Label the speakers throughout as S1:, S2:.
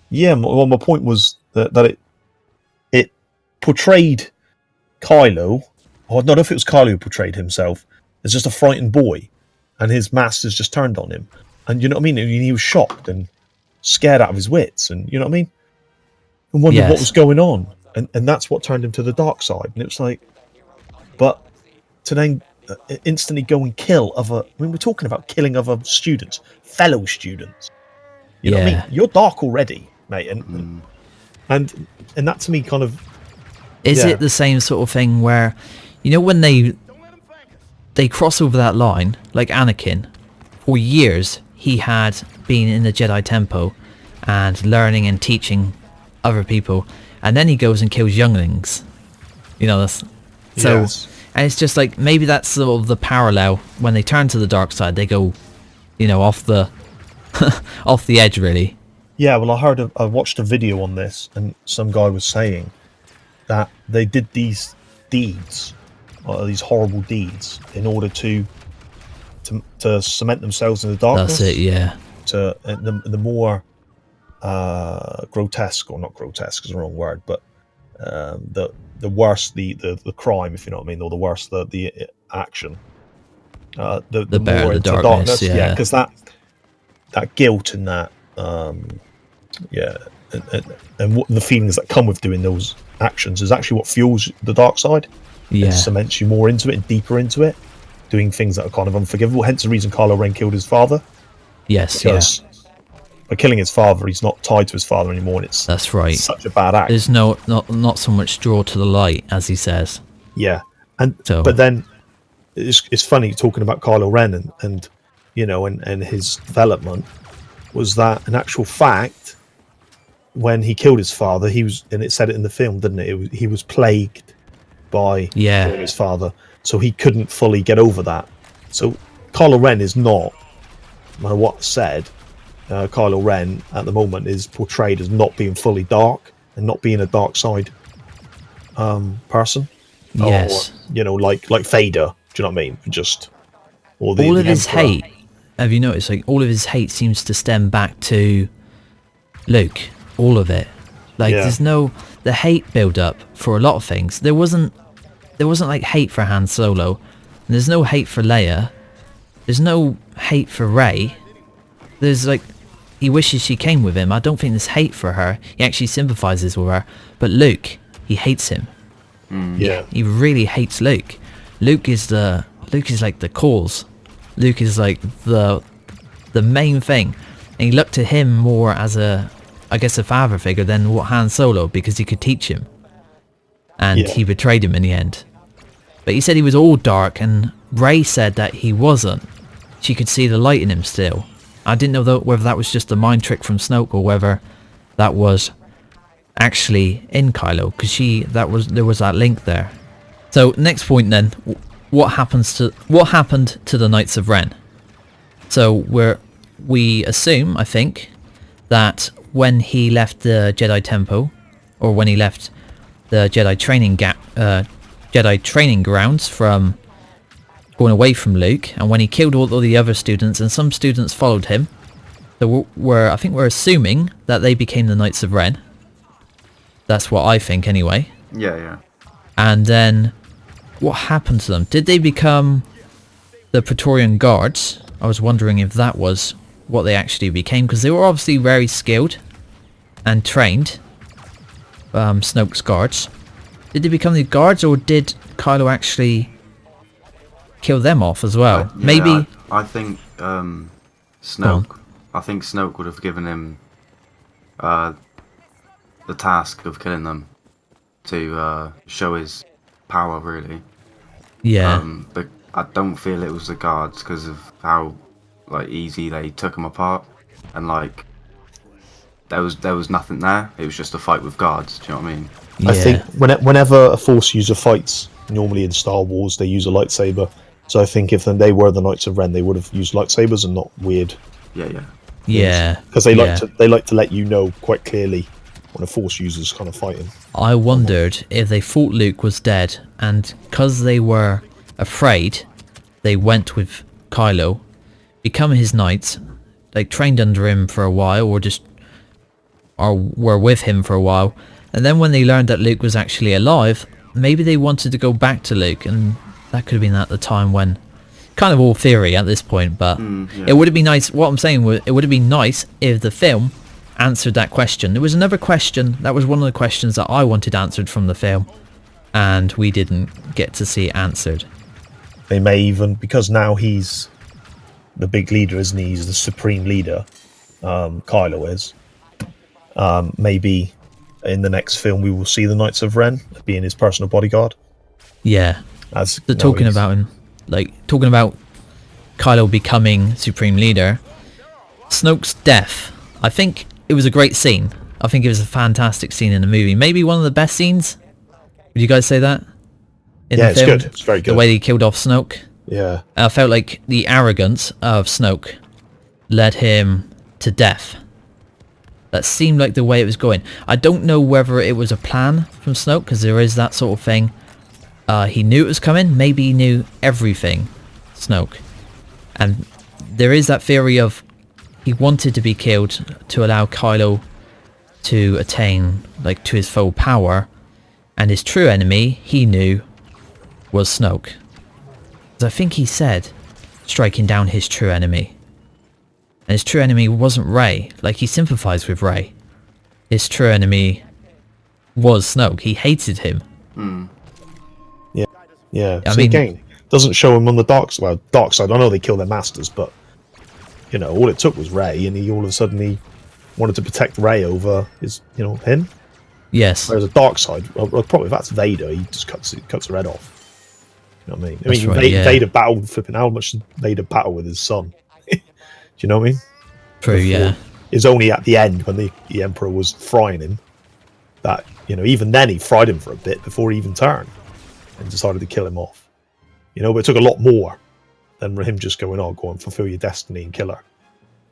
S1: Yeah, well, my point was that it portrayed Kylo, or I don't know if it was Kylo who portrayed himself, as just a frightened boy, and his master's just turned on him. And you know what I mean? And he was shocked and scared out of his wits, and you know what I mean? And wondered what was going on. And that's what turned him to the dark side. And it was like, but to then instantly go and kill other... I mean, we're talking about killing other students, fellow students. You know what I mean? You're dark already, mate. And that to me kind of...
S2: Is it the same sort of thing where, you know, when they cross over that line, like Anakin, for years he had been in the Jedi Temple and learning and teaching other people, and then he goes and kills younglings. You know, that's... So, and it's just like, maybe that's sort of the parallel. When they turn to the dark side, they go, you know, off the off the edge, really.
S1: Yeah, well, I watched a video on this, and some guy was saying that they did these deeds, these horrible deeds, in order to cement themselves in the darkness.
S2: That's it, yeah.
S1: To the more grotesque, or not grotesque is the wrong word, but the worse the crime, if you know what I mean, or the worse the action, the more into darkness. Yeah, because that guilt and that and the feelings that come with doing those actions is actually what fuels the dark side. And cements you more into it and deeper into it, doing things that are kind of unforgivable. Hence the reason Kylo Ren killed his father.
S2: Yes,
S1: because by killing his father, he's not tied to his father anymore, and that's right. Such a bad act.
S2: There's not so much draw to the light, as he says.
S1: Yeah, but then it's funny talking about Kylo Ren and you know and his development. Was that an actual fact? When he killed his father, he was, and it said it in the film, didn't it? He was plagued by killing his father, so he couldn't fully get over that. So Kylo Ren is not, no matter what said, Kylo Ren at the moment is portrayed as not being fully dark and not being a dark side person.
S2: Yes,
S1: or, you know, like Vader. Do you know what I mean? Just
S2: all of his hate. Have you noticed? Like all of his hate seems to stem back to Luke. All of it. Like there's the hate build up for a lot of things. There wasn't like hate for Han Solo. And there's no hate for Leia. There's no hate for Rey. There's like, he wishes she came with him. I don't think there's hate for her. He actually sympathizes with her. But Luke, he hates him. He really hates Luke. Luke is like the cause. Luke is like the main thing. And he looked to him more as a father figure than what Han Solo, because he could teach him. And he betrayed him in the end. But he said he was all dark, and Rey said that he wasn't. She could see the light in him still. I didn't know whether that was just a mind trick from Snoke or whether that was actually in Kylo, because there was that link there. So next point then, what happened to the Knights of Ren? So we assume, I think, that when he left the Jedi Temple, or when he left the Jedi training grounds from going away from Luke, and when he killed all the other students, and some students followed him, so I think we're assuming that they became the Knights of Ren. That's what I think, anyway.
S3: Yeah.
S2: And then, what happened to them? Did they become the Praetorian Guards? I was wondering if that was what they actually became, because they were obviously very skilled and trained. Snoke's guards. Did they become the guards, or did Kylo actually kill them off as well? Maybe.
S3: I think Snoke. I think Snoke would have given him the task of killing them to show his power, really.
S2: Yeah.
S3: But I don't feel it was the guards because of how easy they took them apart, and there was nothing there. It was just a fight with guards. Do you know what I mean?
S1: Yeah. I think whenever a Force user fights, normally in Star Wars, they use a lightsaber. So I think if they were the Knights of Ren, they would have used lightsabers and not weird.
S2: Yeah.
S1: Because they like to let you know quite clearly when a Force user's kind of fighting.
S2: I wondered if they thought Luke was dead, and because they were afraid, they went with Kylo, become his knights, trained under him for a while, or just were with him for a while, and then when they learned that Luke was actually alive, maybe they wanted to go back to Luke, and that could have been at the time when, kind of all theory at this point, but it would have been nice. What I'm saying was, it would have been nice if the film answered that question. There was another question that was one of the questions that I wanted answered from the film, and we didn't get to see it answered.
S1: They may even, because now he's the big leader, isn't he? He's the supreme leader. Kylo is. Maybe in the next film we will see the Knights of Ren being his personal bodyguard.
S2: Yeah.
S1: As
S2: they're talking about him, like talking about Kylo becoming supreme leader. Snoke's death. I think it was a great scene. I think it was a fantastic scene in the movie. Maybe one of the best scenes. Would you guys say that?
S1: Yeah, it's good. It's very good.
S2: The way he killed off Snoke.
S1: Yeah.
S2: I felt like the arrogance of Snoke led him to death. That seemed like the way it was going. I don't know whether it was a plan from Snoke, because there is that sort of thing. He knew it was coming. Maybe he knew everything, Snoke. And there is that theory of he wanted to be killed to allow Kylo to attain, like, to his full power. And his true enemy, he knew, was Snoke. Because I think he said, striking down his true enemy. And his true enemy wasn't Rey. Like, he sympathized with Rey. His true enemy was Snoke. He hated him.
S1: Yeah. I mean, again, doesn't show him on the dark side. Well, dark side, I know they kill their masters, but, you know, all it took was Rey, and he all of a sudden he wanted to protect Rey over his, you know, him.
S2: Yes.
S1: Whereas the dark side, well, probably if that's Vader, he just cuts the head off. You know what I mean?
S2: That's right,
S1: Vader battled, flipping how much did Vader battle with his son? Do you know what I mean?
S2: True, yeah.
S1: It was only at the end when the Emperor was frying him that, you know, even then he fried him for a bit before he even turned and decided to kill him off. You know, but it took a lot more than him just going, oh, go and fulfill your destiny and kill her.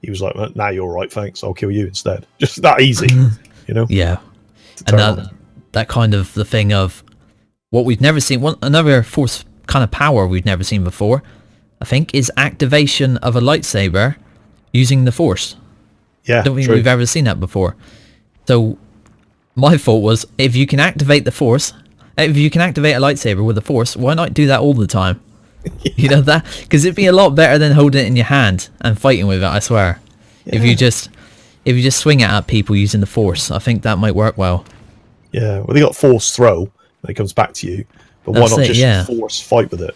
S1: He was like, well, now you're all right, thanks, I'll kill you instead. Just that easy, you know?
S2: Yeah. And that kind of the thing of what we've never seen, another Force kind of power we've never seen before, I think, is activation of a lightsaber using the Force.
S1: Yeah,
S2: I don't think we've ever seen that before. So my thought was, if you can activate the Force, if you can activate a lightsaber with the Force, why not do that all the time? Yeah. You know that? Because it'd be a lot better than holding it in your hand and fighting with it, I swear. Yeah. If you just swing it at people using the Force, I think that might work well.
S1: Yeah, well, they got Force throw when it comes back to you, but why not just Force fight with it?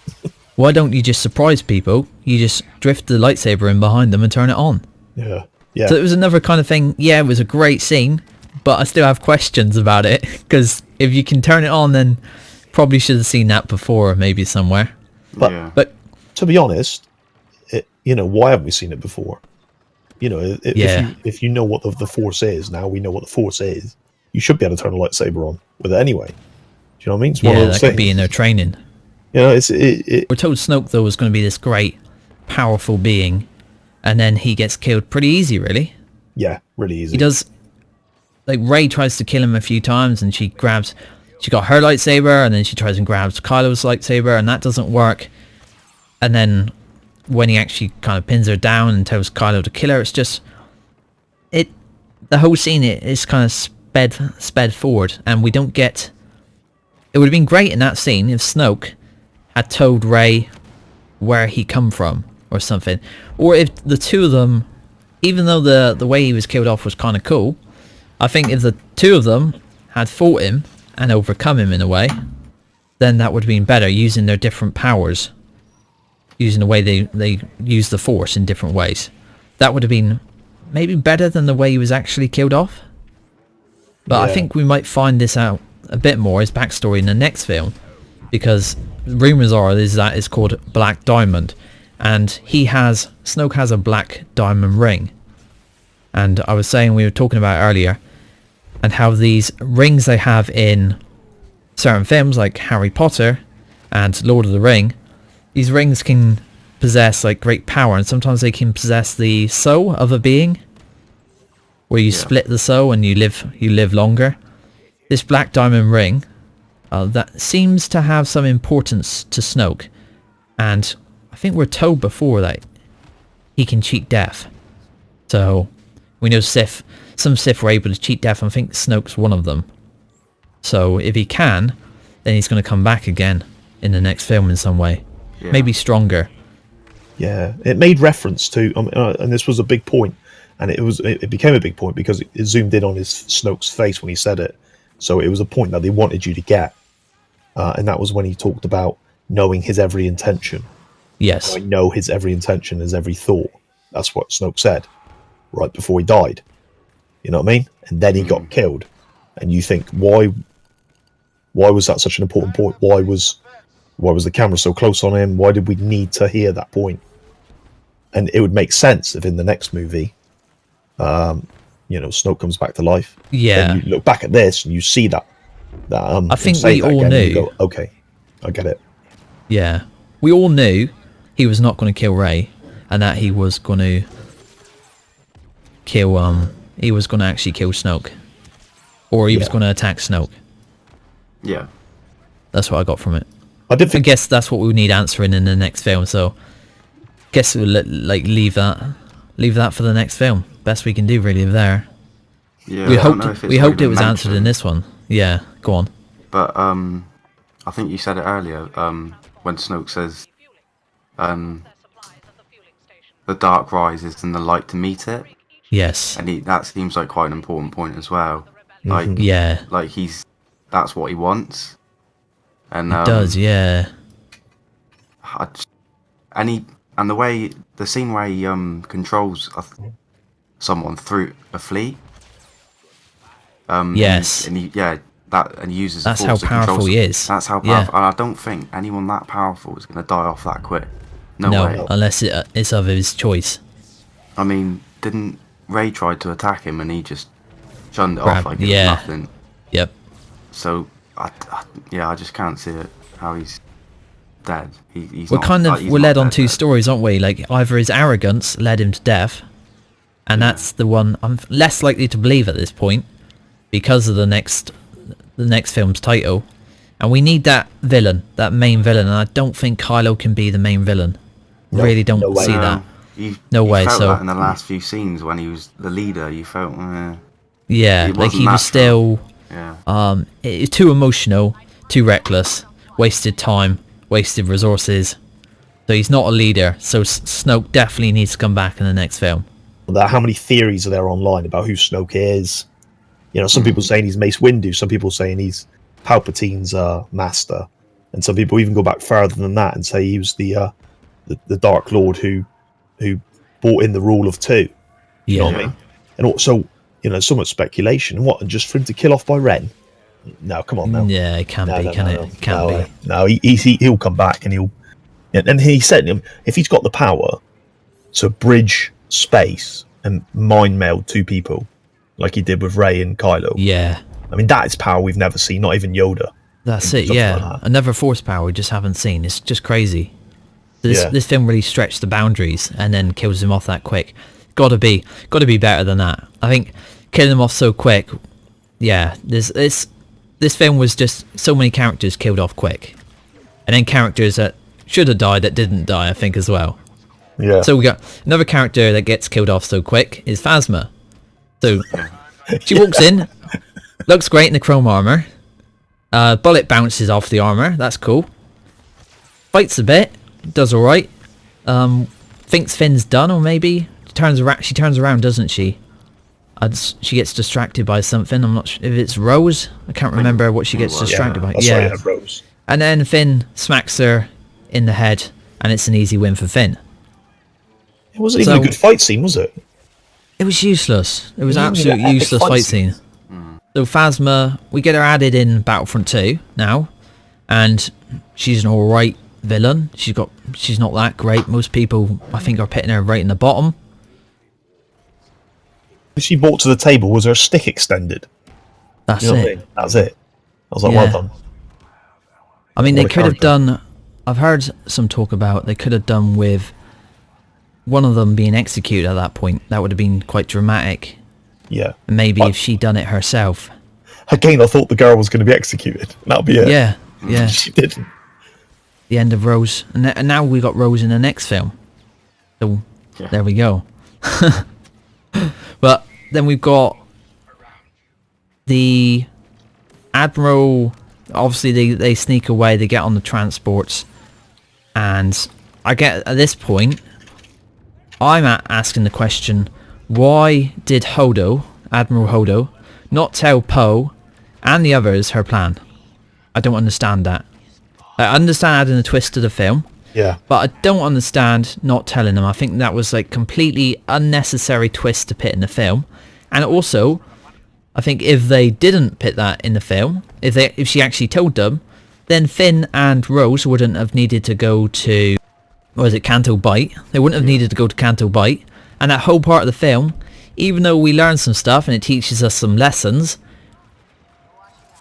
S2: Why don't you just surprise people? You just drift the lightsaber in behind them and turn it on.
S1: Yeah, yeah.
S2: So it was another kind of thing. Yeah, it was a great scene, but I still have questions about it, because if you can turn it on, then probably should have seen that before, maybe somewhere.
S1: But to be honest, you know, why haven't we seen it before? You know, if you know what the Force is, now we know what the Force is, you should be able to turn a lightsaber on with it anyway. Do you know what I mean? It's one of those
S2: that
S1: things.
S2: Could be in their training.
S1: You know,
S2: we're told Snoke, though, was going to be this great, powerful being, and then he gets killed pretty easy, really.
S1: Yeah, really easy.
S2: He does, like, Rey tries to kill him a few times, and she got her lightsaber, and then she tries and grabs Kylo's lightsaber, and that doesn't work. And then when he actually kind of pins her down and tells Kylo to kill her, it's just, the whole scene is kind of sped forward, and we don't get. It would have been great in that scene if Snoke had told Rey where he come from or something, or if the two of them, even though the way he was killed off was kind of cool, I think if the two of them had fought him and overcome him in a way, then that would have been better, using their different powers, using the way they use the Force in different ways. That would have been maybe better than the way he was actually killed off. But I think we might find this out a bit more, his backstory, in the next film, because rumors are that it's called Black Diamond, and Snoke has a black diamond ring. And I was saying, we were talking about earlier, and how these rings they have in certain films like Harry Potter and Lord of the Ring, these rings can possess like great power, and sometimes they can possess the soul of a being, where you split the soul and you live longer. This black diamond ring, that seems to have some importance to Snoke, and I think we're told before that he can cheat death. So We know some Sith were able to cheat death, and I think Snoke's one of them. So if he can, then he's going to come back again in the next film in some way. Yeah. Maybe stronger.
S1: Yeah, it made reference to, and this was a big point, and it became a big point because it zoomed in on Snoke's face when he said it. So it was a point that they wanted you to get, and that was when he talked about knowing his every intention.
S2: Yes,
S1: I know his every intention, his every thought. That's what Snoke said right before he died. You know what I mean? And then he got killed, and you think, why was that such an important point? Why was the camera so close on him? Why did we need to hear that point? And it would make sense if in the next movie, Snoke comes back to life.
S2: Yeah.
S1: And you look back at this and you see that.
S2: I think we all knew.
S1: Go, okay, I get it.
S2: Yeah, we all knew he was not going to kill Rey, and that he was going to kill. He was going to actually kill Snoke, or he was going to attack Snoke.
S3: Yeah,
S2: that's what I got from it.
S1: I
S2: guess that's what we need answering in the next film. So, guess we'll leave that for the next film. Best we can do, really. There.
S3: Yeah,
S2: we hoped it was answered in this one. Yeah, go on.
S3: But I think you said it earlier. When Snoke says, "The dark rises and the light to meet it."
S2: Yes.
S3: And that seems like quite an important point as well. Like, like that's what he wants. And
S2: it does, yeah.
S3: And the scene where he controls someone through a fleet.
S2: Yes.
S3: And he uses.
S2: That's how powerful he is.
S3: That's how powerful. And I don't think anyone that powerful is going to die off that quick. No way.
S2: Unless it's of his choice.
S3: I mean, didn't Rey try to attack him and he just shunned it off like it was nothing?
S2: Yep.
S3: So I just can't see it. How he's dead.
S2: We're led on two stories, aren't we? Like, either his arrogance led him to death, and that's the one I'm less likely to believe at this point because of the next film's title, and we need that villain, that main villain, and I don't think Kylo can be the main villain. Really don't see that. No way.
S3: Felt
S2: so
S3: that in the last few scenes when he was the leader, you felt
S2: he was still too emotional, too reckless, wasted time, wasted resources. So he's not a leader. So Snoke definitely needs to come back in the next film.
S1: How many theories are there online about who Snoke is? Some people saying he's Mace Windu, some people saying he's Palpatine's master, and some people even go back further than that and say he was the Dark Lord who brought in the rule of two. You know what I mean? And also, so much speculation. And just for him to kill off by Ren? No, come on now.
S2: Yeah, it can't be, can it? It can't be.
S1: No, he'll come back and he said if he's got the power to bridge space and mind meld two people like he did with Rey and Kylo.
S2: Yeah.
S1: I mean, that is power we've never seen, not even Yoda.
S2: That's it, yeah. Like another force power we just haven't seen. It's just crazy. This film really stretched the boundaries and then kills him off that quick. Gotta be better than that. I think killing him off so quick, this film was just so many characters killed off quick. And then characters that should have died that didn't die, I think, as well.
S1: Yeah.
S2: So we got another character that gets killed off so quick is Phasma. So she walks in, looks great in the chrome armor. Bullet bounces off the armor, that's cool. Fights a bit, does alright. Thinks Finn's done, or maybe she turns around, doesn't she? She gets distracted by something. I'm not sure if it's Rose. I can't remember what she gets distracted by.
S1: Yeah, Rose.
S2: And then Finn smacks her in the head, and it's an easy win for Finn.
S1: It wasn't even a good fight scene, was it?
S2: It was useless. It was an absolutely useless fight scene. So Phasma, we get her added in Battlefront 2 now, and she's an alright villain. She's not that great. Most people, I think, are putting her right in the bottom.
S1: What she brought to the table was her stick extended.
S2: That's it.
S1: I mean? That's it. I was like, well done.
S2: I mean, they could have done... I've heard some talk about they could have done with one of them being executed at that point. That would have been quite dramatic.
S1: Yeah.
S2: Maybe if she'd done it herself.
S1: Again, I thought the girl was going to be executed. That'll be it.
S2: Yeah.
S1: She didn't.
S2: The end of Rose. And now we got Rose in the next film. So, there we go. But then we've got the Admiral. Obviously, they sneak away. They get on the transports, and I get at this point, I'm asking the question: why did Admiral Holdo, not tell Poe and the others her plan? I don't understand that. I understand adding a twist to the film.
S1: Yeah.
S2: But I don't understand not telling them. I think that was like completely unnecessary twist to put in the film. And also, I think if they didn't put that in the film, if she actually told them, then Finn and Rose wouldn't have needed to go to, what is it, Kanto Bight. They wouldn't have needed to go to Kanto Bight. And that whole part of the film, even though we learn some stuff and it teaches us some lessons,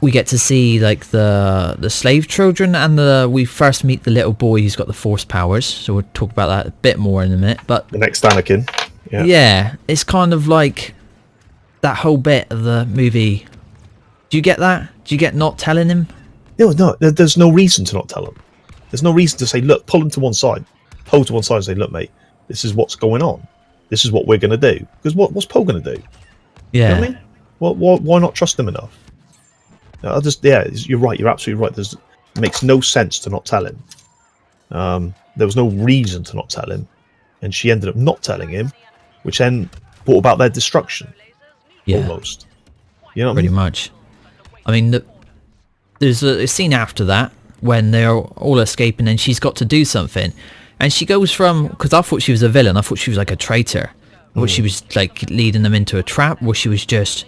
S2: we get to see like the slave children, and we first meet the little boy who's got the force powers. So we'll talk about that a bit more in a minute. But
S1: the next Anakin.
S2: Yeah, it's kind of like that whole bit of the movie. Do you get that? Do you get not telling him?
S1: No, there's no reason to not tell him. There's no reason to say, look, pull him to one side. Poe to one side and say, look, mate, this is what's going on. This is what we're going to do. Because what's Poe going to do?
S2: Yeah.
S1: You know what I mean? Why not trust him enough? You're right. You're absolutely right. It makes no sense to not tell him. There was no reason to not tell him, and she ended up not telling him, which then brought about their destruction.
S2: Yeah.
S1: Almost. You know what
S2: Pretty
S1: I mean?
S2: much. I mean, there's a scene after that when they're all escaping, and she's got to do something, and she goes from, because I thought she was a villain. I thought she was like a traitor. I thought she was like leading them into a trap, or she was just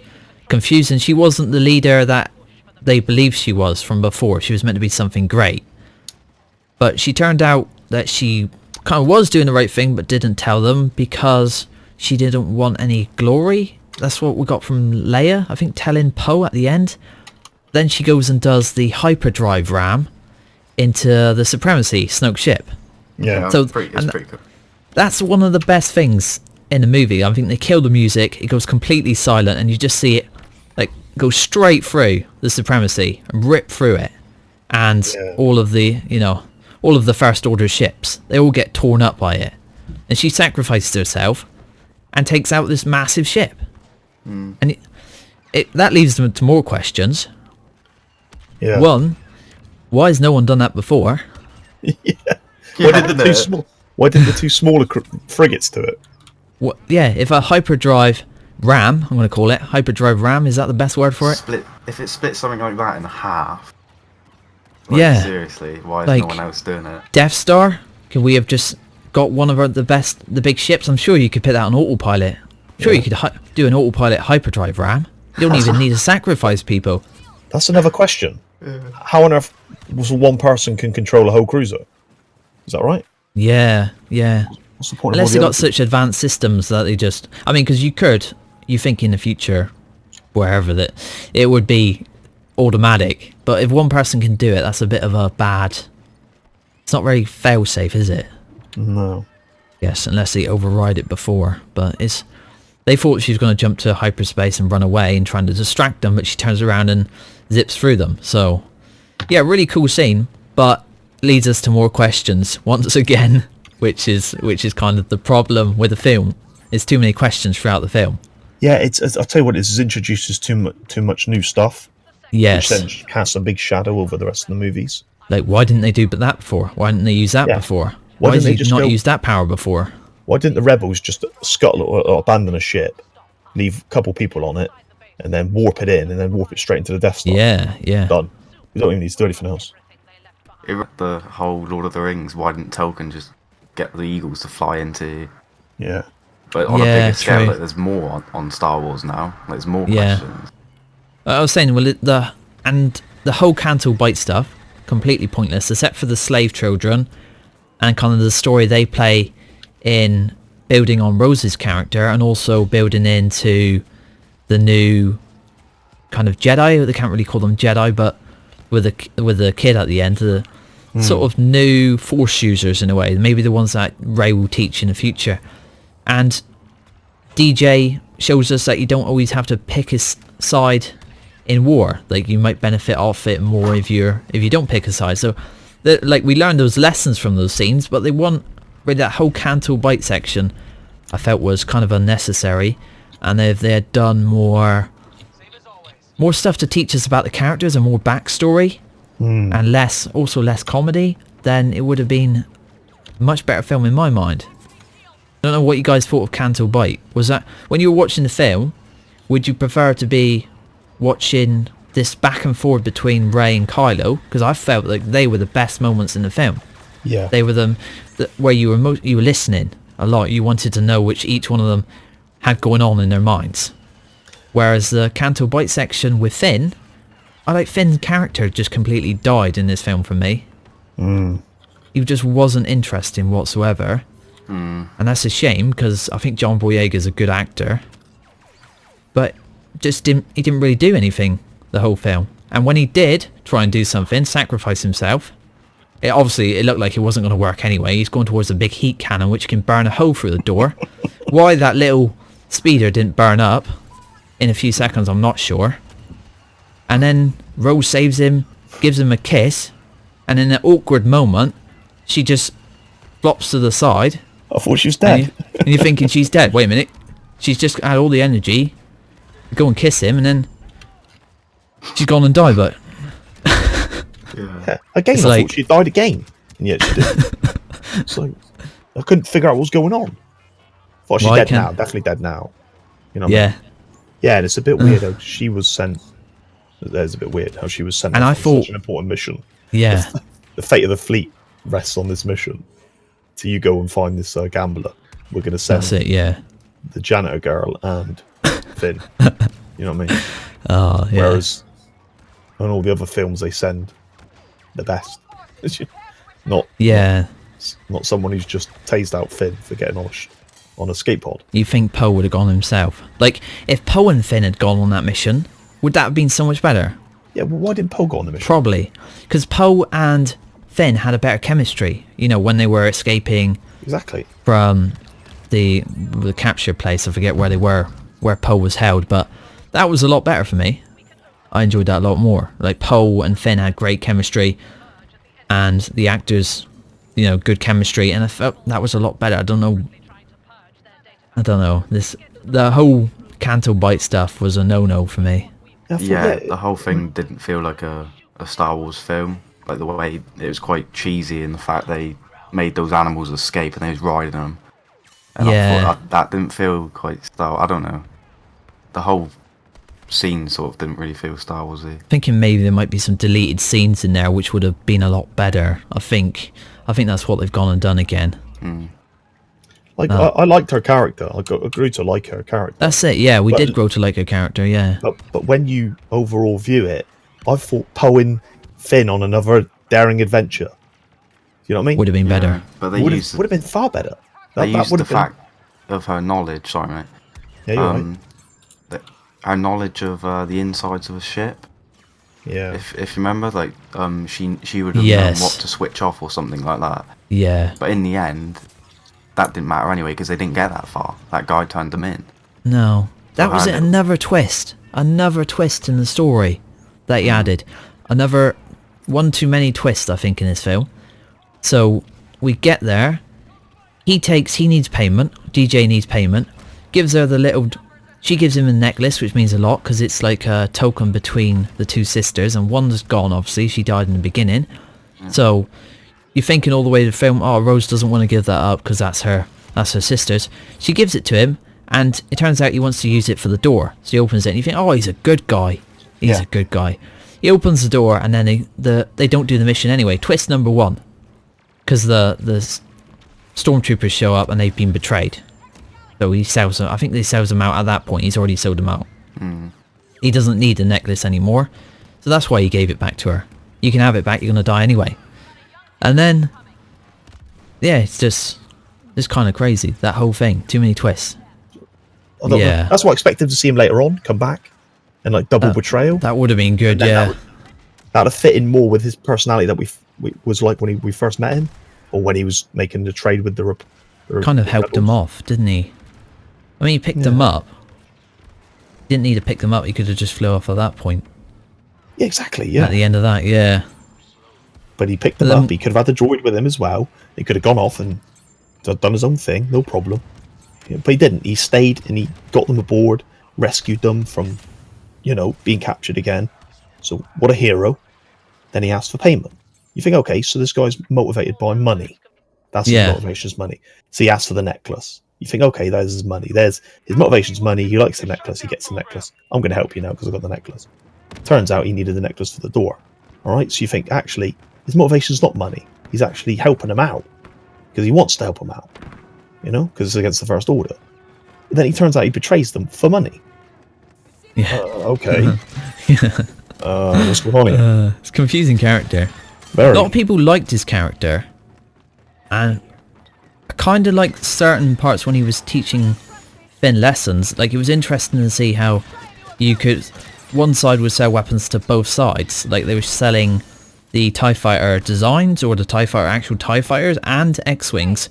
S2: confused, and she wasn't the leader that they believed she was from before. She was meant to be something great, but she turned out that she kind of was doing the right thing but didn't tell them because she didn't want any glory. That's what we got from Leia, I think, telling Poe at the end. Then she goes and does the Hyperdrive Ram into the Supremacy Snoke ship.
S1: Yeah.
S2: So
S3: it's pretty cool.
S2: That's one of the best things in the movie. I think they kill the music, it goes completely silent, and you just see it like go straight through the Supremacy and rip through it, and all of the First Order ships, they all get torn up by it, and she sacrifices herself and takes out this massive ship. And that leads them to more questions.
S1: Yeah.
S2: One, why has no one done that before?
S1: Why did the two smaller frigates do it?
S2: If a Hyperdrive Ram, I'm going to call it Hyperdrive Ram, is that the best word for it?
S3: If it split something like that in half. Seriously, why is no one else doing it?
S2: Death Star? Can we have just got one of the big ships? I'm sure you could put that on autopilot. I'm sure you could do an autopilot Hyperdrive Ram. You don't even need to sacrifice people.
S1: That's another question. How on earth was one person can control a whole cruiser? Is that right?
S2: Yeah.
S1: What's the point?
S2: Unless they got such advanced systems that they just... I mean, because you think in the future, wherever, that it would be automatic. But if one person can do it, that's a bit of a bad... It's not very fail-safe, is it?
S1: No.
S2: Yes, unless they override it before. But it's... They thought she was going to jump to hyperspace and run away and trying to distract them, but she turns around and zips through them. So, yeah, really cool scene, but leads us to more questions once again, which is kind of the problem with the film. There's too many questions throughout the film.
S1: Yeah, I'll tell you what, it introduces too much new stuff.
S2: Yes.
S1: Which then casts a big shadow over the rest of the movies.
S2: Like, why didn't they do that before? Why didn't they use that before? Why did they not use that power before?
S1: Why didn't the rebels just scuttle or abandon a ship, leave a couple people on it, and then warp it in, and then warp it straight into the Death Star?
S2: Yeah.
S1: Done. We don't even need to do anything else.
S3: The whole Lord of the Rings, why didn't Tolkien just get the eagles to fly into...
S1: Yeah.
S3: But on a bigger scale,
S2: true.
S3: there's more on Star Wars now. There's more questions.
S2: I was saying, the whole Kanto Bight stuff, completely pointless, except for the slave children, and kind of the story they play in building on Rose's character, and also building into the new kind of Jedi. They can't really call them Jedi, but with the kid at the end, the sort of new Force users in a way, maybe the ones that Rey will teach in the future. And DJ shows us that you don't always have to pick his side in war. Like, you might benefit off it more if you don't pick a side. So, we learned those lessons from those scenes, but they want really that whole Kanto Bight section. I felt was kind of unnecessary. and if they had done more stuff to teach us about the characters and more backstory, and less comedy, then it would have been a much better film in my mind. I don't know what you guys thought of Kanto Bight. Was that, when you were watching the film, would you prefer to be watching this back and forth between Rey and Kylo? Because I felt like they were the best moments in the film.
S1: Yeah.
S2: They were them where you were listening a lot. You wanted to know which each one of them had going on in their minds. Whereas the Kanto Bight section with Finn, I like Finn's character just completely died in this film for me. He just wasn't interesting whatsoever. And that's a shame, because I think John Boyega's a good actor. But he didn't really do anything the whole film. And when he did try and do something, sacrifice himself, it looked like it wasn't going to work anyway. He's going towards a big heat cannon which can burn a hole through the door. Why that little speeder didn't burn up in a few seconds, I'm not sure. And then Rose saves him, gives him a kiss, and in an awkward moment, she just flops to the side.
S1: I thought she was dead.
S2: And you're thinking she's dead. Wait a minute. She's just had all the energy to go and kiss him, and then she's gone and died, but...
S1: Yeah. Again, I thought she died again, and yet she didn't. So I couldn't figure out what was going on. I thought she's dead now, definitely dead now. You know what I mean? Yeah, and it's a bit weird how she was sent... It's a bit weird how she was sent on such an important mission.
S2: Yeah.
S1: The fate of the fleet rests on this mission. So you go and find this gambler. We're going to send the janitor girl and Finn. You know what I mean?
S2: Oh, yeah.
S1: Whereas on all the other films, they send the best. Not someone who's just tased out Finn for getting on a skate pod.
S2: You think Poe would have gone himself? Like, if Poe and Finn had gone on that mission, would that have been so much better?
S1: Yeah, well, why didn't Poe go on the mission?
S2: Probably. Because Poe and Finn had a better chemistry, you know, when they were escaping from the capture place. I forget where they were, where Poe was held, but that was a lot better for me. I enjoyed that a lot more. Like, Poe and Finn had great chemistry, and the actors, you know, good chemistry, and I felt that was a lot better. I don't know. The whole Kanto Bight stuff was a no-no for me.
S3: Yeah, the whole thing didn't feel like a Star Wars film. Like, the way it was quite cheesy in the fact they made those animals escape and they was riding them. And I thought that didn't feel quite Star Wars. I don't know. The whole scene sort of didn't really feel Star Warsy.
S2: Thinking maybe there might be some deleted scenes in there which would have been a lot better. I think that's what they've gone and done again.
S1: Like, I liked her character. I grew to like her character.
S2: That's it, yeah. We did grow to like her character, yeah.
S1: But when you overall view it, I thought Poe and Finn on another daring adventure. You know what I mean?
S2: Would have been better.
S3: But they
S1: would have been far better.
S3: They used the fact of her knowledge. Sorry, mate.
S1: Yeah, you're right.
S3: Her knowledge of the insides of a ship.
S1: Yeah.
S3: If you remember, like, she would have known what to switch off or something like that.
S2: Yeah.
S3: But in the end, that didn't matter anyway because they didn't get that far. That guy turned them in.
S2: No. That was another twist. Another twist in the story that he added. Another one too many twists, I think, in this film. So we get there. He needs payment. DJ needs payment. Gives her the little... She gives him a necklace, which means a lot because it's like a token between the two sisters, and one's gone, obviously. She died in the beginning. So you're thinking all the way to the film, oh, Rose doesn't want to give that up because that's her sister's. She gives it to him, and it turns out he wants to use it for the door. So he opens it, and you think, oh, he's a good guy. He's a good guy. He opens the door, and then they don't do the mission anyway. Twist number 1. Because the stormtroopers show up, and they've been betrayed. So he sells them. I think they sells them out at that point. He's already sold them out. He doesn't need the necklace anymore. So that's why he gave it back to her. You can have it back, you're going to die anyway. And then, yeah, it's just kind of crazy, that whole thing. Too many twists.
S1: Yeah. That's why I expected to see him later on, come back, and like double betrayal.
S2: That would have been good, yeah.
S1: That would have fit in more with his personality that we was like when we first met him, or when he was making the trade with the
S2: kind of helped him off, didn't he? I mean, he picked them up. Didn't need to pick them up. He could have just flew off at that point.
S1: Yeah, exactly. Yeah.
S2: At the end of that, yeah.
S1: But he picked them up. He could have had the droid with him as well. He could have gone off and done his own thing. No problem. But he didn't. He stayed and he got them aboard, rescued them from, being captured again. So what a hero. Then he asked for payment. You think, okay, so this guy's motivated by money. That's his motivation's money. So he asked for the necklace. You think, okay, there's his money. There's his motivation's money. He likes the necklace. He gets the necklace. I'm going to help you now because I've got the necklace. Turns out he needed the necklace for the door. All right, so you think, actually, his motivation's not money. He's actually helping him out because he wants to help him out, because it's against the First Order. But then he turns out he betrays them for money.
S2: Yeah.
S1: Okay. What's going on here?
S2: It's a confusing character.
S1: Very.
S2: A lot of people liked his character, and I kind of liked certain parts when he was teaching Finn lessons. Like, it was interesting to see how you could... One side would sell weapons to both sides. Like, they were selling the TIE Fighter designs, or the TIE Fighter actual TIE Fighters, and X-Wings.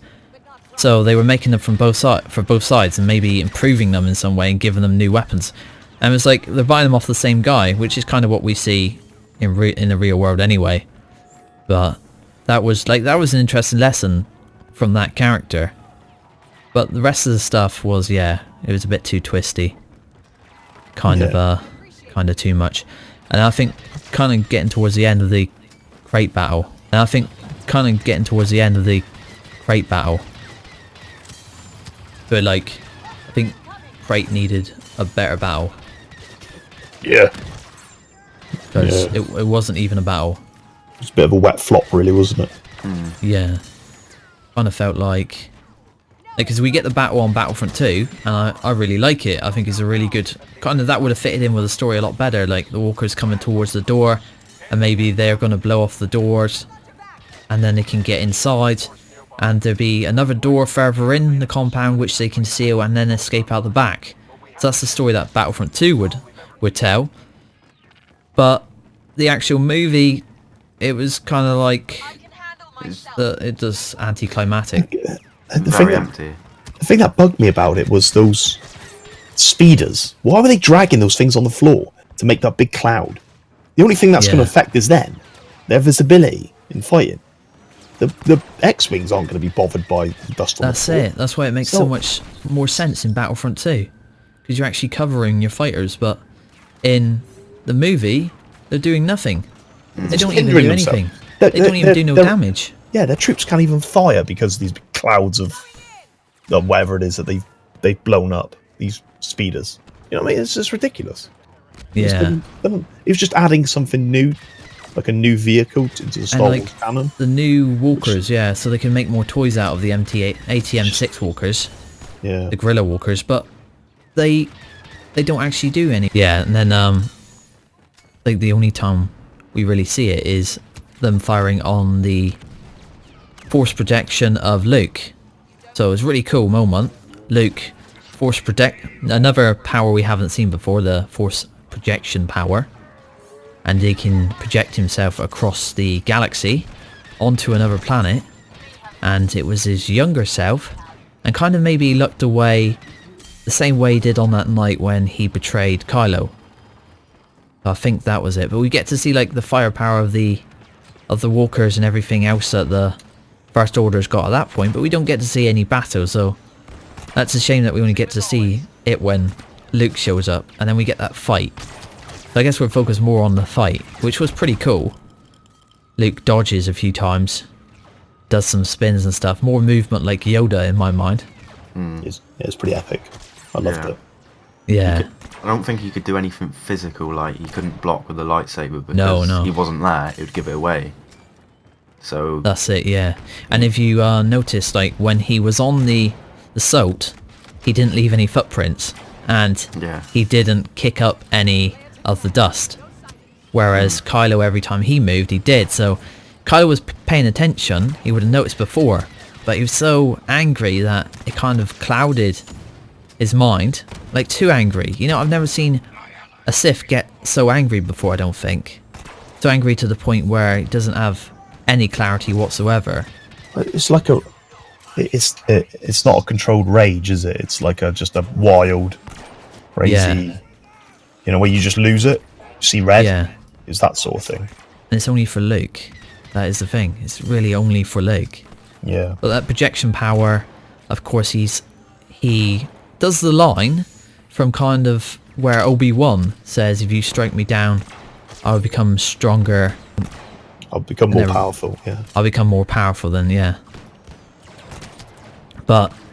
S2: So they were making them for both sides, and maybe improving them in some way and giving them new weapons. And it's like, they're buying them off the same guy, which is kind of what we see in the real world anyway. But that was an interesting lesson from that character. But the rest of the stuff was, it was a bit too twisty. Kind of too much. And I think kind of getting towards the end of the Crait battle. But I think Crait needed a better battle.
S1: Yeah.
S2: Because it wasn't even a battle.
S1: It was a bit of a wet flop, really, wasn't it?
S2: Yeah. Kind of felt like... Because we get the battle on Battlefront 2, and I really like it. I think it's a really good... Kind of that would have fitted in with the story a lot better. Like, the walkers coming towards the door, and maybe they're going to blow off the doors, and then they can get inside, and there'll be another door further in the compound which they can seal, and then escape out the back. So that's the story that Battlefront 2 would tell. But the actual movie, it was kind of like... It was anticlimactic.
S3: Very empty.
S1: The thing that bugged me about it was those speeders. Why were they dragging those things on the floor to make that big cloud? The only thing that's going to affect is their visibility in fighting. The X-Wings aren't going to be bothered by the dust on the floor.
S2: That's it. That's why it makes so much more sense in Battlefront 2. Because you're actually covering your fighters, but in the movie, they're doing nothing. They don't even do anything. They don't even do no damage.
S1: Yeah, their troops can't even fire because of these clouds of whatever it is that they've blown up. These speeders. You know what I mean? It's just ridiculous.
S2: Yeah.
S1: It was just adding something new, like a new vehicle to the Star Wars canon.
S2: The new walkers, so they can make more toys out of the ATM-6 walkers.
S1: Yeah.
S2: The guerrilla walkers, but they don't actually do any. Yeah, and then like the only time we really see it is them firing on the force projection of Luke. So it was a really cool moment. Luke force project, another power we haven't seen before, the force projection power, and he can project himself across the galaxy onto another planet, and it was his younger self, and kind of maybe looked away the same way he did on that night when he betrayed Kylo. I think that was it. But we get to see like the firepower of the walkers and everything else that the First Order's got at that point, but we don't get to see any battle, so that's a shame that we only get to see it when Luke shows up, and then we get that fight. So I guess we're focused more on the fight, which was pretty cool. Luke dodges a few times, does some spins and stuff, more movement like Yoda in my mind.
S1: It's pretty epic. I loved it.
S2: Yeah.
S3: I don't think he could do anything physical, like he couldn't block with the lightsaber because he wasn't there, it would give it away. So
S2: that's it, yeah. And if you notice, like when he was on the Salt, he didn't leave any footprints, and he didn't kick up any of the dust. Whereas Kylo, every time he moved, he did. So Kylo was paying attention, he would have noticed before, but he was so angry that it kind of clouded his mind. Like, too angry. You know, I've never seen a Sith get so angry before, I don't think. So angry to the point where he doesn't have any clarity whatsoever.
S1: It's like it's not a controlled rage, is it? It's like just a wild, crazy, where you just lose it, you see red.
S2: Yeah.
S1: It's that sort of thing.
S2: And it's only for Luke. That is the thing. It's really only for Luke.
S1: Yeah.
S2: But that projection power, of course, he's he does the line from kind of where Obi-Wan says, if you strike me down, I will become stronger.
S1: I'll become more powerful, yeah.
S2: I'll become more powerful than, yeah.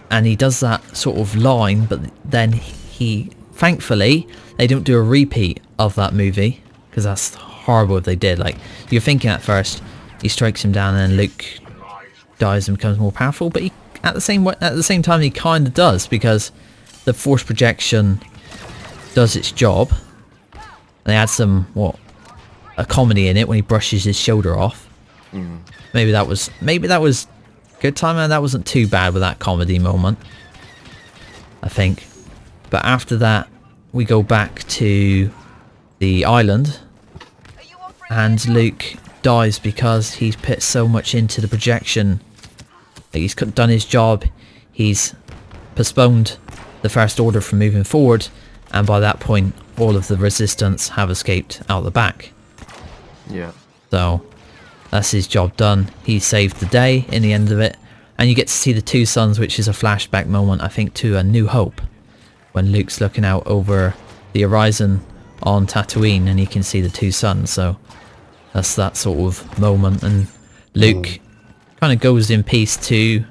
S2: And he does that sort of line, but then he, thankfully, they don't do a repeat of that movie, because that's horrible if they did. Like, you're thinking at first, he strikes him down and then Luke dies and becomes more powerful, but he, at the same time he kind of does, because the force projection does its job. And they add some, a comedy in it when he brushes his shoulder off. Maybe that was good time, and that wasn't too bad with that comedy moment, I think. But after that, we go back to the island, and Luke dies because he's put so much into the projection. Like, he's done his job, he's postponed the First Order from moving forward, and by that point, all of the Resistance have escaped out the back.
S3: Yeah.
S2: So, that's his job done. He saved the day in the end of it, and you get to see the two suns, which is a flashback moment, I think, to A New Hope, when Luke's looking out over the horizon on Tatooine and he can see the two suns. So that's that sort of moment, and Luke kind of goes in peace to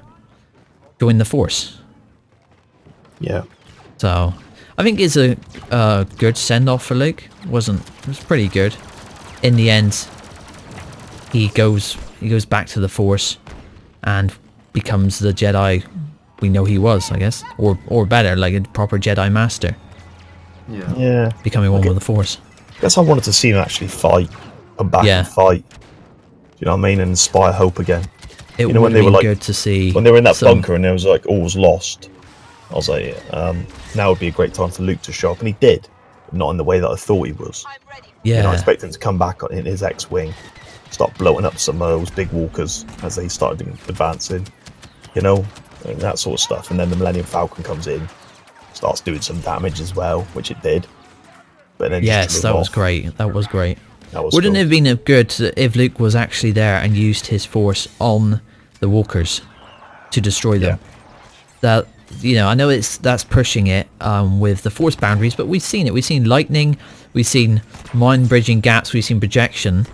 S2: join the Force.
S1: Yeah.
S2: So I think it's a good send-off for Luke. It was pretty good. In the end, he goes back to the Force and becomes the Jedi we know he was, I guess, or better, like a proper Jedi Master.
S1: Yeah.
S2: Becoming one with the Force.
S1: I guess I wanted to see him actually fight, come back and fight. Do you know what I mean? And inspire hope again.
S2: It would have been good to see
S1: when they were in that bunker and there was like all was lost. I was like, now would be a great time for Luke to show up, and he did, but not in the way that I thought he was.
S2: Yeah.
S1: You know, I expected him to come back in his X-wing, start blowing up some of those big walkers as they started advancing, you know, and that sort of stuff. And then the Millennium Falcon comes in, starts doing some damage as well, which it did. But then
S2: was great. That was great.
S1: Wouldn't
S2: it have been good if Luke was actually there and used his Force on the walkers to destroy them? That, you know, I know that's pushing it with the Force boundaries, but we've seen it. We've seen lightning, we've seen mind bridging gaps, we've seen projection.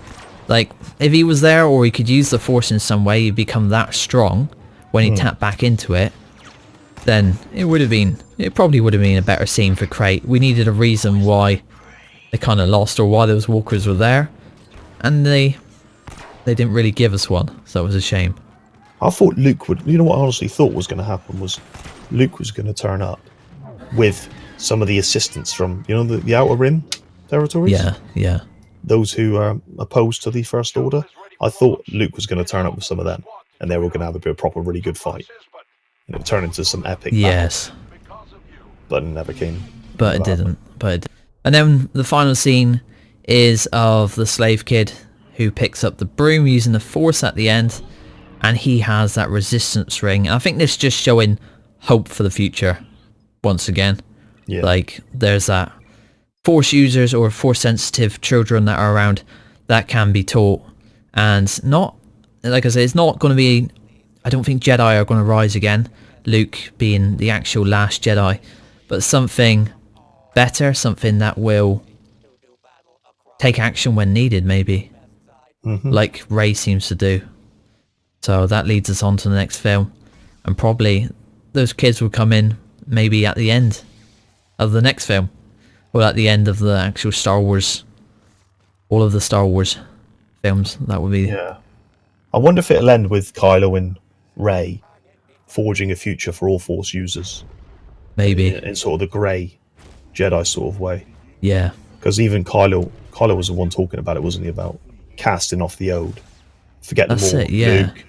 S2: Like, if he was there, or he could use the Force in some way, he'd become that strong when he tapped back into it, then it probably would have been a better scene for Crait. We needed a reason why they kind of lost, or why those walkers were there, and they didn't really give us one, so it was a shame.
S1: I thought Luke would, you know what I honestly thought was going to happen was Luke was going to turn up with some of the assistants from, you know, the Outer Rim territories?
S2: Yeah.
S1: Those who are opposed to the First Order. I thought Luke was going to turn up with some of them, and they were going to have a proper, really good fight. And it would turn into some epic battle. But it never came.
S2: But it didn't. And then the final scene is of the slave kid who picks up the broom using the Force at the end, and he has that resistance ring. I think this is just showing hope for the future once again. Yeah. Like, there's that Force users or Force sensitive children that are around that can be taught, and not, like I say, it's not going to be, I don't think Jedi are going to rise again, Luke being the actual Last Jedi, but something better, something that will take action when needed, maybe, like Rey seems to do. So that leads us on to the next film, and probably those kids will come in maybe at the end of the next film, or at the end of the actual Star Wars, all of the Star Wars films. That would be...
S1: Yeah. I wonder if it'll end with Kylo and Rey forging a future for all Force users.
S2: Maybe.
S1: In sort of the grey Jedi sort of way.
S2: Yeah.
S1: Because even Kylo was the one talking about it, wasn't he? About casting off the old. Forget them all. Luke,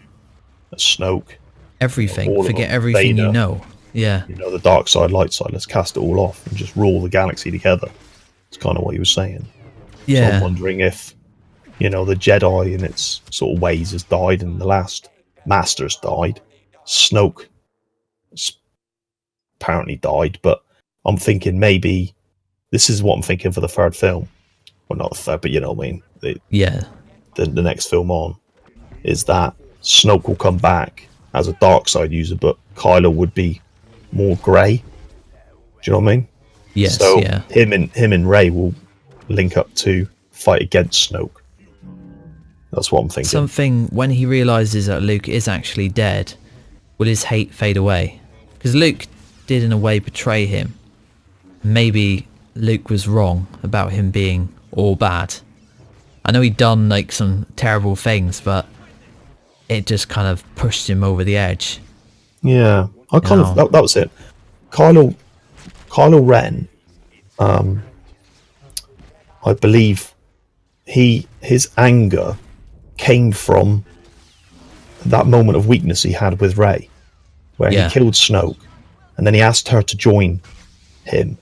S1: Snoke.
S2: Everything. Forget everything Vader, you know. Yeah.
S1: You know, the dark side, light side. Let's cast it all off and just rule the galaxy together. It's kind of what he was saying.
S2: Yeah.
S1: So I'm wondering if, you know, the Jedi in its sort of ways has died, and the last Master's died. Snoke apparently died, but I'm thinking maybe this is what I'm thinking for the third film. Well, not the third, but you know what I mean. The next film on is that Snoke will come back as a dark side user, but Kylo would be more grey. Do you know what I mean?
S2: Yes.
S1: So
S2: yeah.
S1: him and Rey will link up to fight against Snoke. That's what I'm thinking.
S2: Something, when he realises that Luke is actually dead, will his hate fade away? Because Luke did in a way betray him. Maybe Luke was wrong about him being all bad. I know he'd done like some terrible things, but it just kind of pushed him over the edge.
S1: Yeah, I kind of that was it. Kylo Ren, I believe his anger came from that moment of weakness he had with Rey, where he killed Snoke, and then he asked her to join him,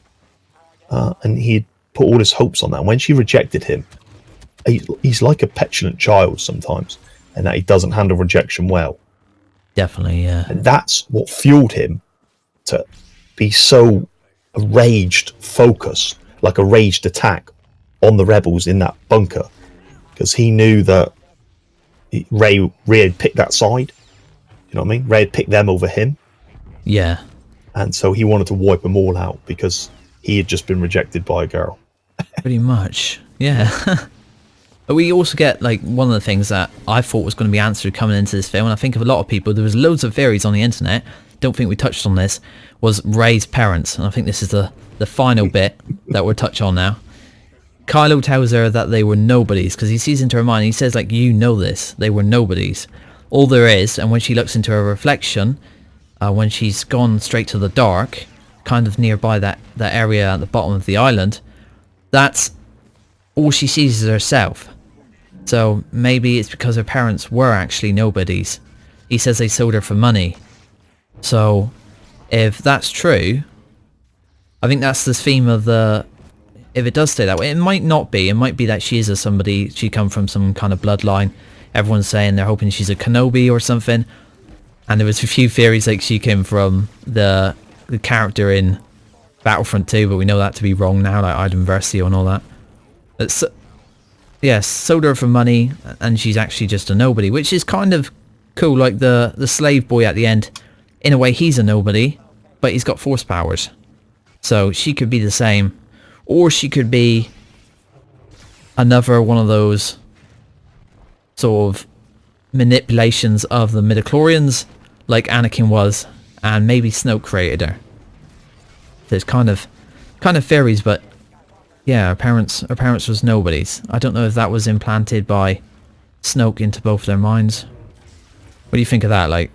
S1: and he put all his hopes on that. And when she rejected him, he's like a petulant child sometimes, and that he doesn't handle rejection well.
S2: Definitely, yeah.
S1: And that's what fueled him to be so focused, like a raged attack on the rebels in that bunker, because he knew that Rey had picked that side. You know what I mean? Rey had picked them over him.
S2: Yeah.
S1: And so he wanted to wipe them all out because he had just been rejected by a girl.
S2: Pretty much, yeah. But we also get, like, one of the things that I thought was going to be answered coming into this film, and I think of a lot of people, there was loads of theories on the internet, don't think we touched on this, was Rey's parents. And I think this is the final bit that we'll touch on now. Kylo tells her that they were nobodies, because he sees into her mind, he says, like, you know this, they were nobodies. All there is, and when she looks into her reflection, when she's gone straight to the dark, kind of nearby that area at the bottom of the island, that's all she sees is herself. So maybe it's because her parents were actually nobodies. He says they sold her for money. So if that's true, I think that's the theme of the... If it does stay that way, it might not be. It might be that she is a somebody, she come from some kind of bloodline. Everyone's saying they're hoping she's a Kenobi or something. And there was a few theories like she came from the character in Battlefront 2, but we know that to be wrong now, like Iden Versio and all that. It's, yes, sold her for money, and she's actually just a nobody, which is kind of cool. Like the slave boy at the end, in a way he's a nobody, but he's got force powers. So she could be the same, or she could be another one of those sort of manipulations of the midichlorians, like Anakin was, and maybe Snoke created her. There's kind of theories, but yeah, her parents was nobodies. I don't know if that was implanted by Snoke into both their minds. What do you think of that? Like,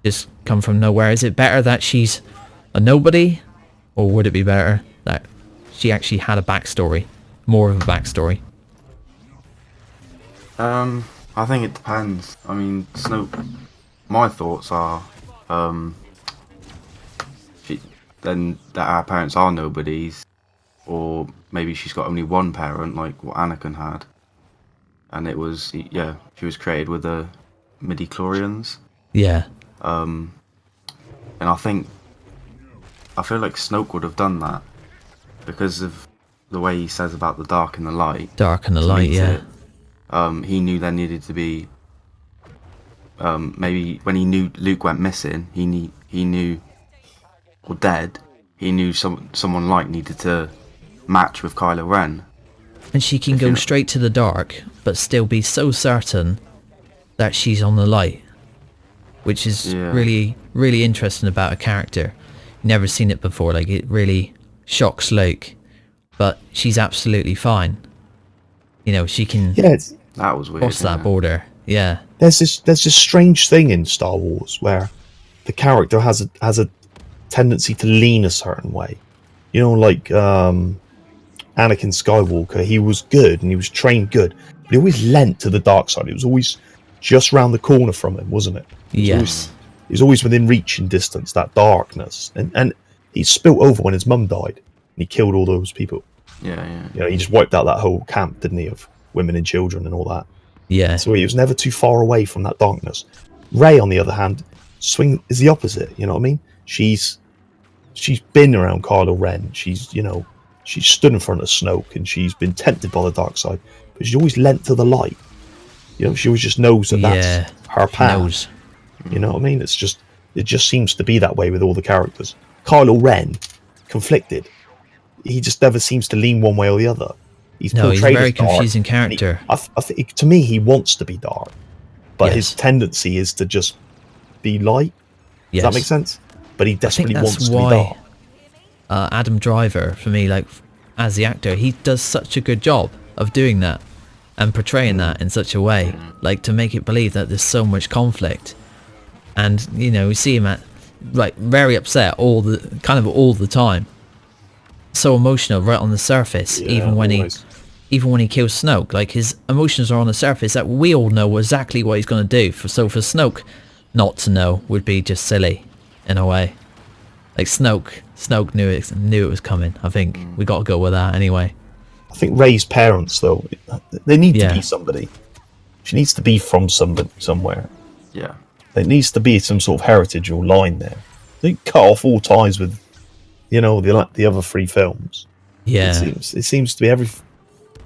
S2: just come from nowhere. Is it better that she's a nobody, or would it be better that she actually had a backstory, more of a backstory?
S3: I think it depends. I mean, Snoke. My thoughts are, then that our parents are nobodies, or maybe she's got only one parent, like what Anakin had, and it was she was created with the midichlorians.
S2: Yeah.
S3: And I feel like Snoke would have done that because of the way he says about the dark and the light.
S2: Dark and the light, yeah.
S3: He knew there needed to be. Maybe when he knew Luke went missing, he knew, or dead, he knew someone light needed to match with Kylo Ren.
S2: And she can go straight to the dark, but still be so certain that she's on the light, which is really, really interesting about a character. Never seen it before. Like, it really shocks Luke, but she's absolutely fine. You know, she can.
S1: Yeah,
S3: that was weird.
S2: Cross that border. Yeah.
S1: There's this strange thing in Star Wars where the character has a tendency to lean a certain way. You know, like Anakin Skywalker, he was good and he was trained good, but he always leant to the dark side. It was always just round the corner from him, wasn't it?
S2: Yes.
S1: He was always within reaching distance, that darkness. And he spilt over when his mum died and he killed all those people.
S3: Yeah.
S1: You know, he just wiped out that whole camp, didn't he, of women and children and all that.
S2: Yeah.
S1: So he was never too far away from that darkness. Rey, on the other hand, is the opposite. You know what I mean? She's been around Kylo Ren. She's stood in front of Snoke and she's been tempted by the dark side, but she always leant to the light. You know, she always just knows that that's her path.
S2: Knows.
S1: You know what I mean? It's just It just seems to be that way with all the characters. Kylo Ren, conflicted. He just never seems to lean one way or the other.
S2: He's a very confusing character.
S1: I think, to me, he wants to be dark, but his tendency is to just be light. Does that make sense? But he desperately wants to be dark.
S2: Adam Driver, for me, like as the actor, he does such a good job of doing that and portraying that in such a way, like to make it believe that there's so much conflict. And you know, we see him at like very upset all the time, so emotional right on the surface. Even when he kills Snoke, like his emotions are on the surface that we all know exactly what he's going to do. So for Snoke not to know would be just silly in a way. Like Snoke knew it was coming. I think we got to go with that anyway.
S1: I think Rey's parents, though, they need to be somebody. She needs to be from somewhere.
S3: Yeah.
S1: There needs to be some sort of heritage or line there. They cut off all ties with, the other 3 films.
S2: Yeah.
S1: It seems to be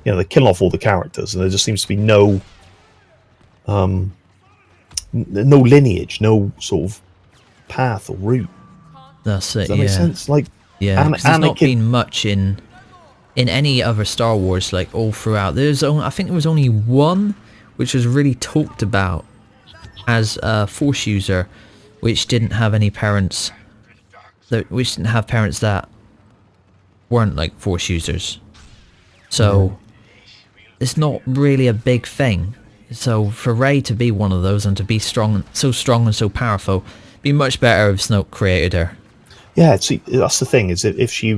S1: they're killing off all the characters, and there just seems to be no lineage, no sort of path or route.
S2: That's it.
S1: Does that make sense? Like,
S2: there's not been much in any other Star Wars, like all throughout. I think there was only one which was really talked about as a Force user, which didn't have any parents. Which didn't have parents that weren't like Force users. So it's not really a big thing. So for Rey to be one of those and to be so strong and so powerful, it'd be much better if Snoke created her.
S1: Yeah, see, that's the thing, is that if she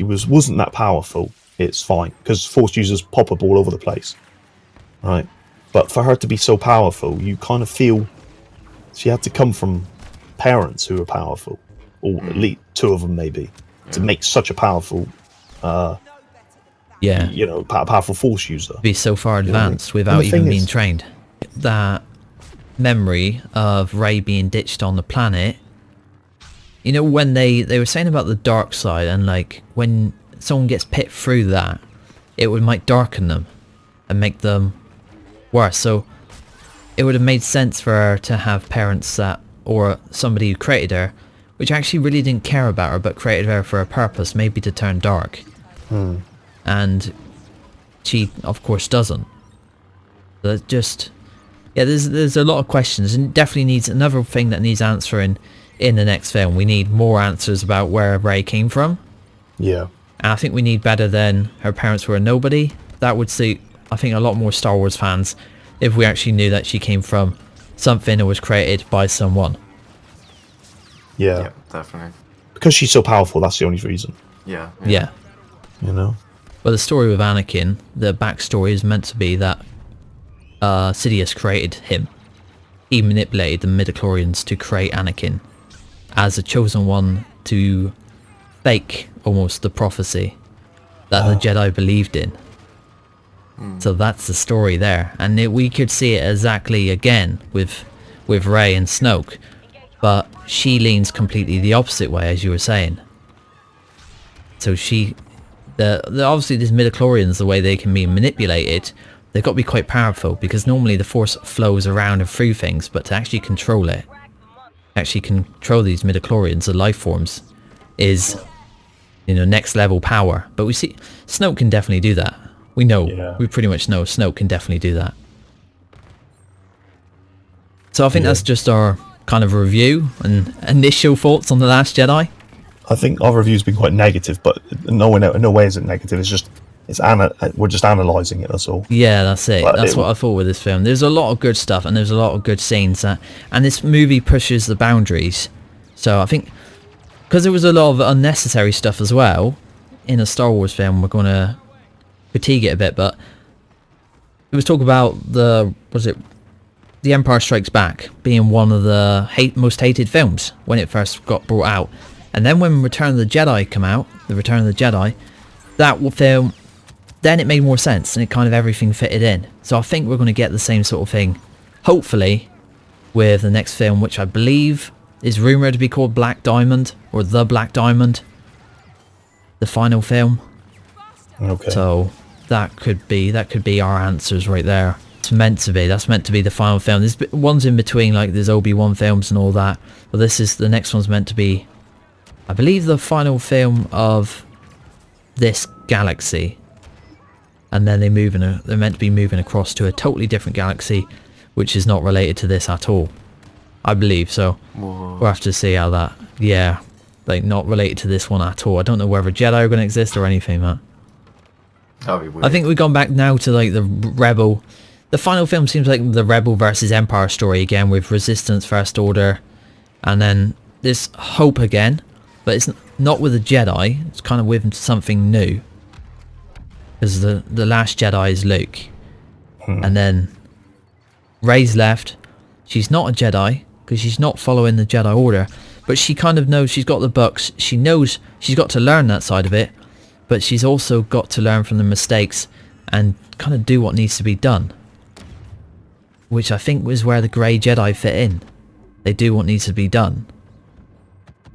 S1: wasn't that powerful, it's fine, because Force users pop up all over the place, right? But for her to be so powerful, you kind of feel she had to come from parents who were powerful, or at least 2 of them maybe, to make such a powerful, powerful Force user.
S2: Be so far advanced without even being trained. That memory of Rey being ditched on the planet. You know, when they were saying about the dark side, and like when someone gets pit through that, it might darken them and make them worse. So it would have made sense for her to have parents or somebody who created her, which actually really didn't care about her, but created her for a purpose, maybe to turn dark. And she, of course, doesn't. But just, there's a lot of questions, and definitely needs another thing that needs answering. In the next film, we need more answers about where Rey came from.
S1: Yeah.
S2: And I think we need better than her parents were a nobody. That would suit, I think, a lot more Star Wars fans if we actually knew that she came from something that was created by someone.
S1: Yeah,
S3: definitely.
S1: Because she's so powerful, that's the only reason.
S2: Yeah.
S1: But
S2: the story with Anakin, the backstory is meant to be that Sidious created him. He manipulated the midichlorians to create Anakin as a chosen one to fake almost the prophecy that the Jedi believed in. So that's the story there, and we could see it exactly again with Rey and Snoke, but she leans completely the opposite way, as you were saying. So obviously these midichlorians, the way they can be manipulated, they've got to be quite powerful, because normally the Force flows around and through things, but to actually control these midichlorians, the life forms, is next level power. But we see Snoke can definitely do that. We pretty much know Snoke can definitely do that. So I think that's just our kind of review and initial thoughts on The Last Jedi.
S1: I think our review's been quite negative, but in no way is it negative. It's just we're just analysing it, that's all.
S2: Yeah, that's it. But that's what I thought with this film. There's a lot of good stuff, and there's a lot of good scenes, and this movie pushes the boundaries. So I think, because there was a lot of unnecessary stuff as well in a Star Wars film, we're going to critique it a bit, but it was talk about The Empire Strikes Back being one of the most hated films when it first got brought out. And then when Return of the Jedi came out, that film, then it made more sense, and it kind of everything fitted in. So I think we're going to get the same sort of thing, hopefully, with the next film, which I believe is rumoured to be called Black Diamond, or The Black Diamond, the final film.
S1: Okay.
S2: So that could be our answers right there. that's meant to be. That's meant to be the final film. There's ones in between, like there's Obi-Wan films and all that. But the next one's meant to be, I believe, the final film of this galaxy. And then they're meant to be moving across to a totally different galaxy, which is not related to this at all. I believe so.
S3: Whoa.
S2: We'll have to see how that. Yeah, like not related to this one at all. I don't know whether Jedi are going to exist or anything, man.
S3: That'd be weird.
S2: I think we've gone back now to like the Rebel. The final film seems like the Rebel versus Empire story again, with Resistance, First Order, and then there's Hope again, but it's not with the Jedi. It's kind of with something new. Because the Last Jedi is Luke, and then Rey's left. She's not a Jedi because she's not following the Jedi Order, but she kind of knows. She's got the books. She knows she's got to learn that side of it. But she's also got to learn from the mistakes and kind of do what needs to be done. Which I think was where the Grey Jedi fit in. They do what needs to be done.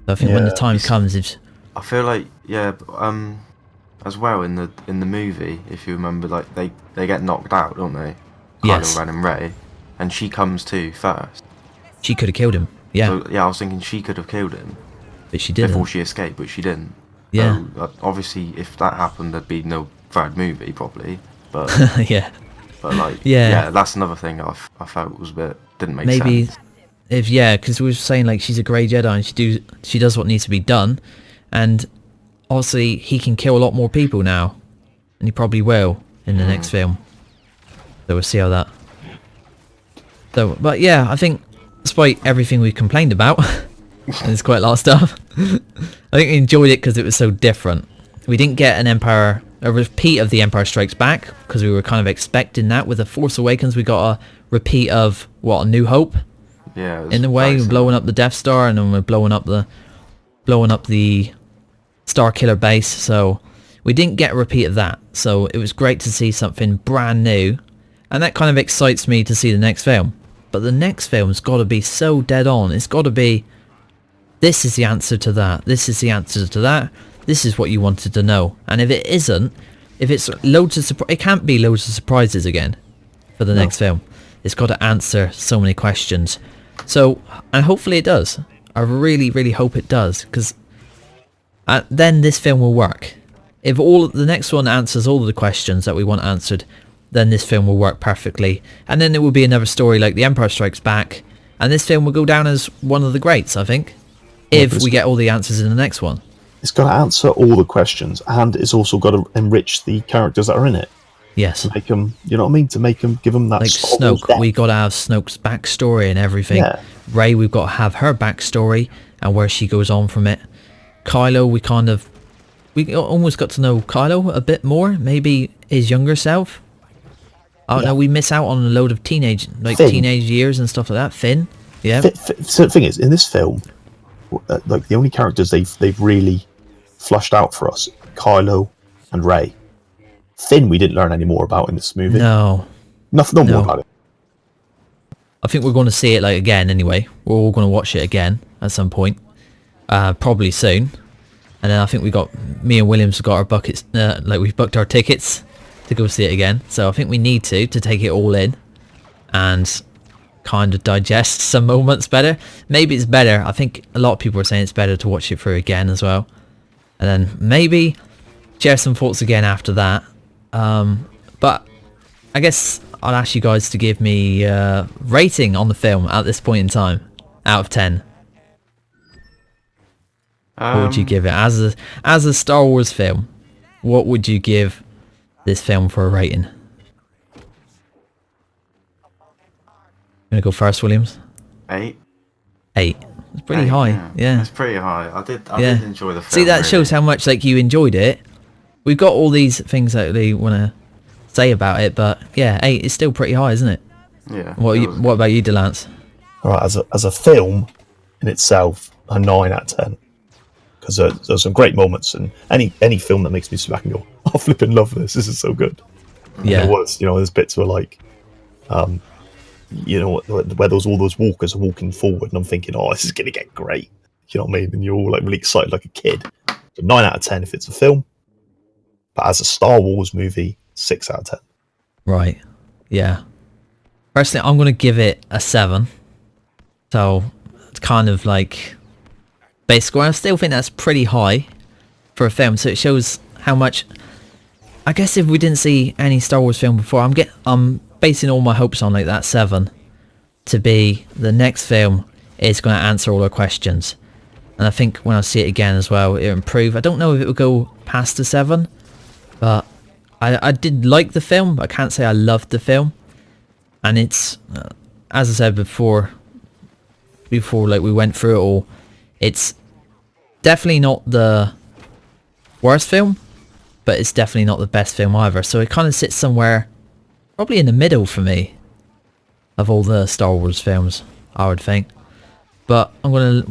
S2: So I think when the time comes,
S3: I feel like as well in the movie, if you remember, like they get knocked out, don't they?
S2: Yes.
S3: Kylo Ren and Rey, and she comes to first.
S2: She could have killed him. Yeah.
S3: So, yeah, I was thinking she could have killed him,
S2: but she didn't.
S3: Before she escaped, but she didn't.
S2: Yeah.
S3: So, obviously, if that happened, there'd be no third movie, probably. But
S2: yeah.
S3: But like,
S2: yeah,
S3: that's another thing I felt was a bit didn't make
S2: maybe
S3: sense.
S2: Because we were saying like she's a Grey Jedi and she does what needs to be done, and obviously he can kill a lot more people now, and he probably will in the next film. So we'll see how that. So, but yeah, I think despite everything we complained about. And there's quite a lot of stuff. I think we enjoyed it because it was so different. We didn't get a repeat of The Empire Strikes Back, because we were kind of expecting that. With The Force Awakens, we got a repeat of, A New Hope?
S3: Yeah.
S2: In a way, we're blowing up the Death Star, and then we're blowing up the Star Killer base. So we didn't get a repeat of that. So it was great to see something brand new, and that kind of excites me to see the next film. But the next film's got to be so dead on. It's got to be, this is the answer to that. This is the answer to that. This is what you wanted to know. And if it isn't, if it's loads of it can't be loads of surprises again for the next film. It's got to answer so many questions. So, and hopefully it does. I really, really hope it does, because then this film will work. If the next one answers all of the questions that we want answered, then this film will work perfectly. And then it will be another story like The Empire Strikes Back, and this film will go down as one of the greats, I think, if we get all the answers in the next one.
S1: It's got to answer all the questions, and it's also got to enrich the characters that are in it.
S2: Yes.
S1: To make them, you know what I mean? To make them, give them that.
S2: Like Snoke, we got to have Snoke's backstory and everything.
S1: Yeah.
S2: Rey, we've got to have her backstory and where she goes on from it. Kylo, we almost got to know Kylo a bit more. Maybe his younger self. I don't know. We miss out on a load of teenage years and stuff like that. Finn. Yeah.
S1: So the thing is, in this film, like the only characters they've really flushed out for us, Kylo and Rey. Finn, we didn't learn any more about in this movie.
S2: No
S1: more about it.
S2: I think we're going to see it like again anyway. We're all going to watch it again at some point, probably soon. And then I think me and Williams have got our buckets, we've booked our tickets to go see it again. So I think we need to take it all in and kind of digest some moments better. Maybe it's better. I think a lot of people are saying it's better to watch it through again as well. And then maybe share some thoughts again after that. But I guess I'll ask you guys to give me a rating on the film at this point in time, out of 10. What would you give it as a Star Wars film? What would you give this film for a rating? Gonna go first, Williams?
S3: 8.
S2: It's pretty high. Yeah.
S3: It's pretty high. I did enjoy the film.
S2: See, that shows how much you enjoyed it. We've got all these things that they want to say about it, but yeah, 8 is still pretty high, isn't it?
S3: Yeah.
S2: What about you, Delance?
S1: All right, as a film in itself, a 9 out of 10. Because there's some great moments, and any film that makes me sit back and go, "Oh, flipping love this! This is so good."
S2: Yeah.
S1: And it was, there's bits where where all those walkers are walking forward, and I'm thinking, "Oh, this is gonna get great." You know what I mean? And you're all really excited like a kid. So 9 out of 10 if it's a film, but as a Star Wars movie, 6 out of 10.
S2: Right. Yeah. Personally, I'm going to give it a 7. So, it's kind of like base score. I still think that's pretty high for a film. So it shows how much... I guess if we didn't see any Star Wars film before, I'm basing all my hopes on like that 7 to be the next film is going to answer all our questions. And I think when I see it again as well, it'll improve. I don't know if it will go past the 7, but I did like the film, but I can't say I loved the film. And it's, as I said before like we went through it all, it's definitely not the worst film, but it's definitely not the best film either. So it kind of sits somewhere probably in the middle for me of all the Star Wars films, I would think. But we're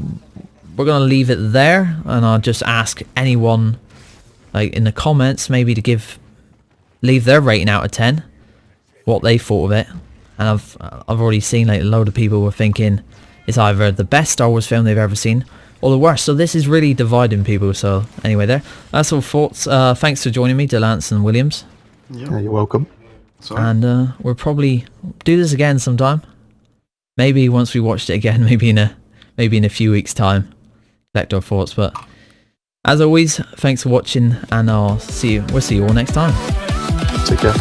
S2: gonna leave it there, and I'll just ask anyone like in the comments maybe to leave their rating out of 10, what they thought of it. And I've already seen like a load of people were thinking it's either the best Star Wars film they've ever seen or the worst. So this is really dividing people. So anyway, that's all thoughts. Thanks for joining me, Delance and Williams.
S4: Yeah, you're welcome.
S3: Sorry.
S2: And we'll probably do this again sometime. Maybe once we watched it again, maybe in a few weeks' time. Collect our thoughts. But as always, thanks for watching, and we'll see you all next time.
S4: Take care.